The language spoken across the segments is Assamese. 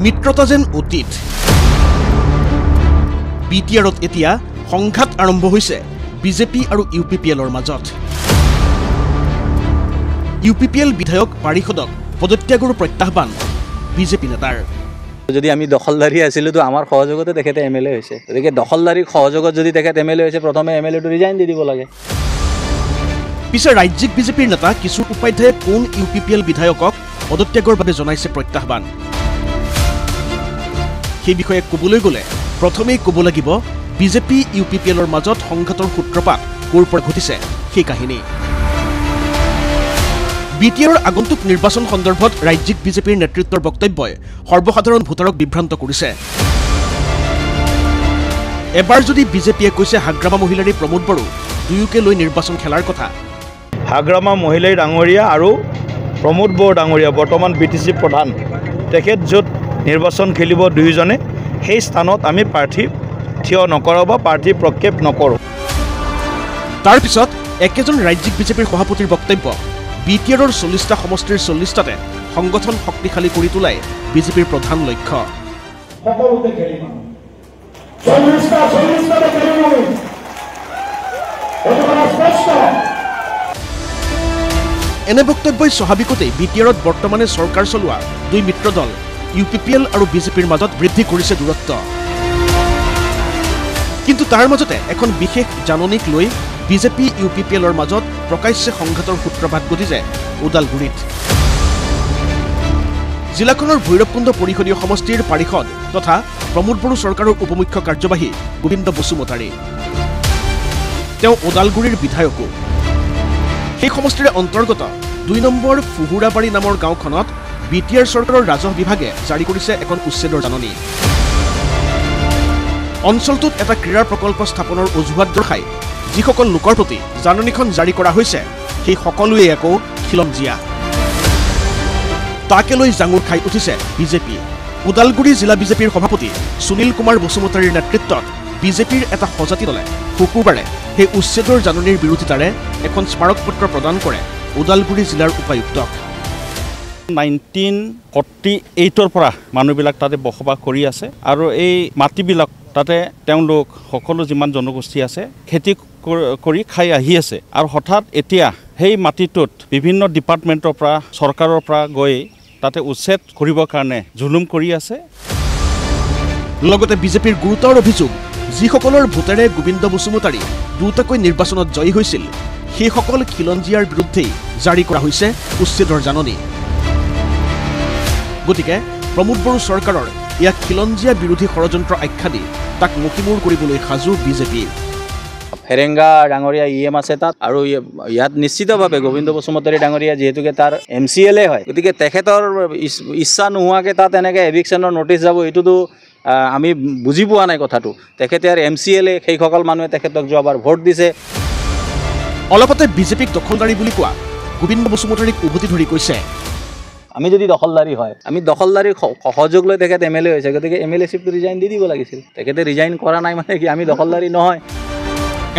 মিত্ৰতা যেন অতীত বিটিআৰত এতিয়া সংঘাত আৰম্ভ হৈছে বিজেপি আৰু ইউপিপিএলৰ মাজত ইউপিপিএল বিধায়ক পাৰিষদক পদত্যাগৰ প্ৰত্যাহ্বান বিজেপি নেতাৰ যদি আমি দখলদাৰী আছিলো তো আমাৰ সহযোগতে তেখেতে এমএলএ হৈছে গতিকে দখলদাৰী সহযোগত যদি তেখেত এমএলএ হৈছে প্ৰথমে এমএলএটো ৰিজাইন দি দিব লাগে পিছে ৰাজ্যিক বিজেপিৰ নেতা কিশোৰ উপাধ্যায়ে কোন ইউপিপিএল বিধায়কক পদত্যাগৰ বাবে জনাইছে প্ৰত্যাহ্বান সেই বিষয়ে ক'বলৈ গ'লে প্ৰথমেই ক'ব লাগিব বিজেপি ইউপিপিএলৰ মাজত সংঘাতৰ সূত্ৰপাত ক'ৰ পৰা ঘটিছে সেই কাহিনী বিটিআৰৰ আগন্তুক নিৰ্বাচন সন্দৰ্ভত ৰাজ্যিক বিজেপিৰ নেতৃত্বৰ বক্তব্যই সৰ্বসাধাৰণ ভোটাৰক বিভ্ৰান্ত কৰিছে এবাৰ যদি বিজেপিয়ে কৈছে হাগ্ৰামা মহিলাৰী প্ৰমোদ বড়ো দুয়োকে লৈ নিৰ্বাচন খেলাৰ কথা হাগ্ৰামা মহিলাই ডাঙৰীয়া আৰু প্ৰমোদ বড়ো ডাঙৰীয়া বৰ্তমান বিটিসি প্ৰধান তেখেত য'ত নিৰ্বাচন খেলিব দুয়োজনে সেই স্থানত আমি প্ৰাৰ্থী থিয় নকৰোঁ বা প্ৰাৰ্থী প্ৰক্ষেপ নকৰোঁ তাৰ পিছত একেজন ৰাজ্যিক বিজেপিৰ সভাপতিৰ বক্তব্য বিটিআৰৰ 40টা সমষ্টিৰ 40টাতে সংগঠন শক্তিশালী কৰি তোলাই বিজেপিৰ প্ৰধান লক্ষ্য সকলোতে খেলিম 40টাতে খেলিম এনে বক্তব্যই স্বাভাৱিকতেই বিটিআৰত বৰ্তমানে চৰকাৰ চলোৱা দুই মিত্ৰ দল ইউপিপিএল আৰু বিজেপিৰ মাজত বৃদ্ধি কৰিছে দূৰত্ব কিন্তু তাৰ মাজতে এখন বিশেষ জাননীক লৈ বিজেপি ইউপিপিএলৰ মাজত প্ৰকাশ্যে সংঘাতৰ সূত্ৰপাত ঘটিছে ওদালগুৰিত জিলাখনৰ ভৈৰৱকুণ্ড পৰিষদীয় সমষ্টিৰ পাৰিষদ তথা প্ৰমোদ বড়ো চৰকাৰৰ উপমুখ্য কাৰ্যবাহী গোবিন্দ বসুমতাৰী তেওঁ ওদালগুৰিৰ বিধায়কো সেই সমষ্টিৰ অন্তৰ্গত 2 নম্বৰ ফুহুৰাবাৰী নামৰ গাঁওখনত বিটিআৰ চৰকাৰৰ ৰাজহ বিভাগে জাৰি কৰিছে এখন উচ্ছেদৰ জাননী অঞ্চলটোত এটা ক্ৰীড়া প্ৰকল্প স্থাপনৰ অজুহাত দৰ্শাই যিসকল লোকৰ প্ৰতি জাননীখন জাৰি কৰা হৈছে সেই সকলোৱে একো খিলঞ্জীয়া তাকে লৈ জাঙুৰ খাই উঠিছে বিজেপি ওদালগুৰি জিলা বিজেপিৰ সভাপতি সুনীল কুমাৰ বসুমতাৰীৰ নেতৃত্বত বিজেপিৰ এটা সজাতি দলে শুকুৰবাৰে সেই উচ্ছেদৰ জাননীৰ বিৰোধিতাৰে এখন স্মাৰক পত্ৰ প্ৰদান কৰে ওদালগুৰি জিলাৰ উপায়ুক্তক 1948ৰ পৰা মানুহবিলাক তাতে বসবাস কৰি আছে আৰু এই মাটিবিলাক তাতে তেওঁলোক সকলো যিমান জনগোষ্ঠী আছে খেতি কৰি খাই আহি আছে আৰু হঠাৎ এতিয়া সেই মাটিটোত বিভিন্ন ডিপাৰ্টমেণ্টৰ পৰা চৰকাৰৰ পৰা গৈ তাতে উচ্ছেদ কৰিবৰ কাৰণে জুলুম কৰি আছে লগতে বিজেপিৰ গুৰুতৰ অভিযোগ যিসকলৰ ভোটেৰে গোবিন্দ বসুমতাৰী দুটাকৈ নিৰ্বাচনত জয়ী হৈছিল সেইসকল খিলঞ্জীয়াৰ বিৰুদ্ধেই জাৰি কৰা হৈছে উচ্ছেদৰ জাননী গতিকে প্ৰমোদ বড়ো চৰকাৰৰ ইয়াক খিলঞ্জীয়া বিৰোধী ষড়যন্ত্ৰ আখ্যা দি তাক মুখিমূৰ কৰিবলৈ সাজু বিজেপি ফেৰেংগা ডাঙৰীয়া ইএম আছে তাত আৰু ইয়াত নিশ্চিতভাৱে গোবিন্দ বসুমতাৰী ডাঙৰীয়া যিহেতুকে তাৰ এমচিএলএ হয় গতিকে তেখেতৰ ইচ্ছা নোহোৱাকৈ তাত এনেকৈ এভিকশ্যনৰ নটিচ যাব এইটোতো আমি বুজি পোৱা নাই কথাটো তেখেতে আৰু এমচিএলএ সেইসকল মানুহে তেখেতক যোৱাবাৰ ভোট দিছে অলপতে বিজেপিক দখলদাৰী বুলি কোৱা গোবিন্দ বসুমতাৰীক উভতি ধৰি কৈছে আমি যদি দখলদাৰী হয় আমি দখলদাৰী সহযোগ লৈ তেখেত এমএলএ হৈছে গতিকে এমএলএশ্বিপটো ৰিজাইন দি দিব লাগিছিল তেখেতে ৰিজাইন কৰা নাই মানে কি আমি দখলদাৰী নহয়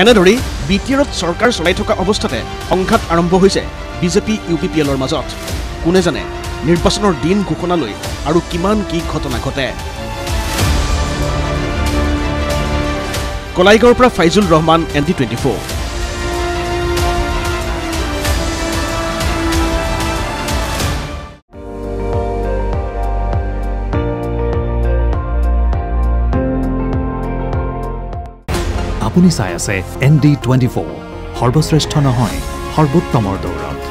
এনেদৰেই বিটিআৰত চৰকাৰ চলাই থকা অৱস্থাতে সংঘাত আৰম্ভ হৈছে বিজেপি ইউপিপিএলৰ মাজত কোনে জানে নিৰ্বাচনৰ দিন ঘোষণালৈ আৰু কিমান কি ঘটনা ঘটে কলাইগাঁৱৰ পৰা ফাইজুল ৰহমান ND24 আপুনি চাই আছে ND24 সৰ্বশ্ৰেষ্ঠ নহয় সৰ্বোত্তমৰ দৌৰত